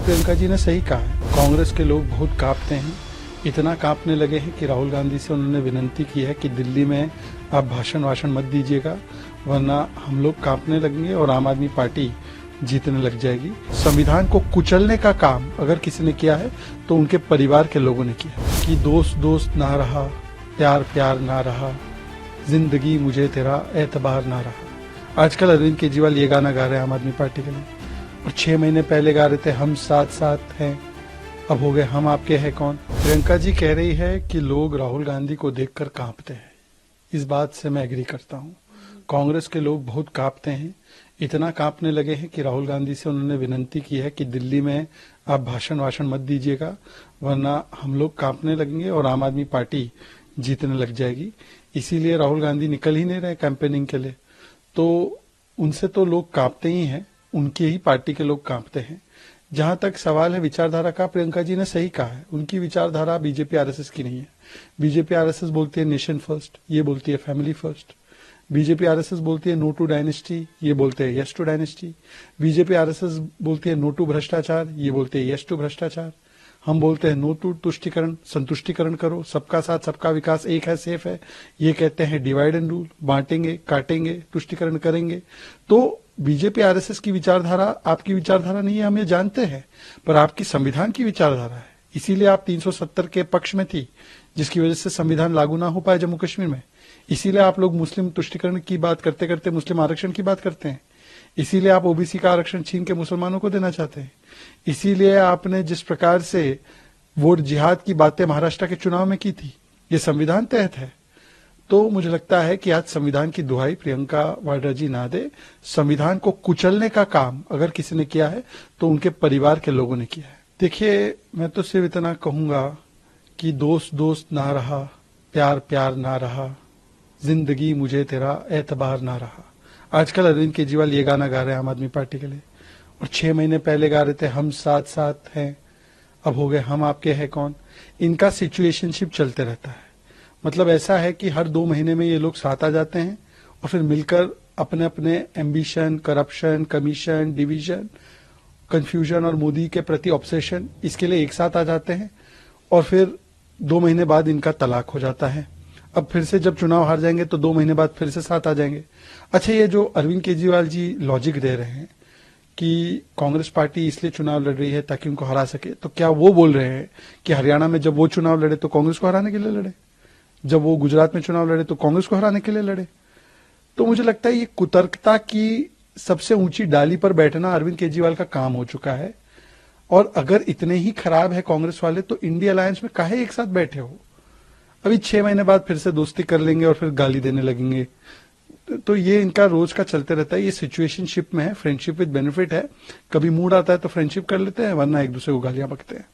प्रियंका जी ने सही कहा है। कांग्रेस के लोग बहुत कांपते हैं, इतना कांपने लगे हैं कि राहुल गांधी से उन्होंने विनती की है कि दिल्ली में आप भाषण मत दीजिएगा, वरना हम लोग कांपने लगेंगे और आम आदमी पार्टी जीतने लग जाएगी। संविधान को कुचलने का काम अगर किसी ने किया है तो उनके परिवार के लोगों ने किया कि दोस्त दोस्त ना रहा, प्यार प्यार ना रहा, जिंदगी मुझे तेरा एतबार ना रहा। आजकल अरविंद केजरीवाल ये गाना गा रहे हैं आम आदमी पार्टी के लिए, और 6 महीने पहले गा रहे थे हम साथ साथ हैं, अब हो गए हम आपके हैं कौन। प्रियंका जी कह रही है कि लोग राहुल गांधी को देखकर कांपते हैं। इस बात से मैं एग्री करता हूँ। कांग्रेस के लोग बहुत कांपते हैं, इतना कांपने लगे हैं कि राहुल गांधी से उन्होंने विनती की है कि दिल्ली में आप भाषण मत दीजिएगा, वरना हम लोग कांपने लगेंगे और आम आदमी पार्टी जीतने लग जाएगी। इसीलिए राहुल गांधी निकल ही नहीं रहे कैंपेनिंग के लिए। तो उनसे तो लोग कांपते ही हैं, उनकी ही पार्टी के लोग कांपते हैं। जहां तक सवाल है विचारधारा का, प्रियंका जी ने सही कहा है। उनकी विचारधारा बीजेपी आरएसएस की नहीं है। बीजेपी आरएसएस बोलती है नेशन फर्स्ट, ये बोलती है फैमिली फर्स्ट। बीजेपी आरएसएस बोलती है नो टू डायनेस्टी, ये बोलते हैं yes to dynasty. BJP RSS बोलती है नो टू भ्रष्टाचार, ये बोलते हैं यस टू भ्रष्टाचार। हम बोलते हैं नो टू तुष्टिकरण, संतुष्टिकरण करो, सबका साथ सबका विकास, एक है सेफ है। ये कहते हैं डिवाइड एंड रूल, बांटेंगे काटेंगे तुष्टिकरण करेंगे। तो बीजेपी आरएसएस की विचारधारा आपकी विचारधारा नहीं है, हम ये जानते हैं, पर आपकी संविधान की विचारधारा है। इसीलिए आप 370 के पक्ष में थी, जिसकी वजह से संविधान लागू ना हो पाए जम्मू कश्मीर में। इसीलिए आप लोग मुस्लिम तुष्टिकरण की बात करते करते मुस्लिम आरक्षण की बात करते हैं। इसीलिए आप ओबीसी का आरक्षण छीन के मुसलमानों को देना चाहते हैं। इसीलिए आपने जिस प्रकार से वोट जिहाद की बातें महाराष्ट्र के चुनाव में की थी, ये संविधान तहत है। तो मुझे लगता है कि आज संविधान की दुहाई प्रियंका वाड्रा जी ना दे। संविधान को कुचलने का काम अगर किसी ने किया है तो उनके परिवार के लोगों ने किया है। देखिए, मैं तो सिर्फ इतना कहूंगा कि दोस्त दोस्त ना रहा, प्यार प्यार ना रहा, जिंदगी मुझे तेरा एतबार ना रहा। आजकल अरविंद केजरीवाल ये गाना गा रहे हैं आम आदमी पार्टी के लिए, और 6 महीने पहले गा रहे थे हम साथ साथ हैं, अब हो गए हम आपके हैं कौन। इनका सिचुएशनशिप चलते रहता है। मतलब ऐसा है कि हर 2 महीने में ये लोग साथ आ जाते हैं और फिर मिलकर अपने अपने ambition, corruption, commission, division, confusion और मोदी के प्रति ऑब्सेशन, इसके लिए एक साथ आ जाते हैं और फिर 2 महीने बाद इनका तलाक हो जाता है। अब फिर से जब चुनाव हार जाएंगे तो 2 महीने बाद फिर से साथ आ जाएंगे। अच्छा, ये जो अरविंद केजरीवाल जी लॉजिक दे रहे हैं कि कांग्रेस पार्टी इसलिए चुनाव लड़ रही है ताकि उनको हरा सके, तो क्या वो बोल रहे हैं कि हरियाणा में जब वो चुनाव लड़े तो कांग्रेस को हराने के लिए लड़े, जब वो गुजरात में चुनाव लड़े तो कांग्रेस को हराने के लिए लड़े? तो मुझे लगता है ये कुतर्कता की सबसे ऊंची डाली पर बैठना अरविंद केजरीवाल का काम हो चुका है। और अगर इतने ही खराब है कांग्रेस वाले तो इंडिया अलायंस में काहे एक साथ बैठे हो? अभी 6 महीने बाद फिर से दोस्ती कर लेंगे और फिर गाली देने लगेंगे। तो ये इनका रोज का चलते रहता है। ये सिचुएशनशिप में है, फ्रेंडशिप विद बेनिफिट है। कभी मूड आता है तो फ्रेंडशिप कर लेते हैं, वरना एक दूसरे को गालियां बकते हैं।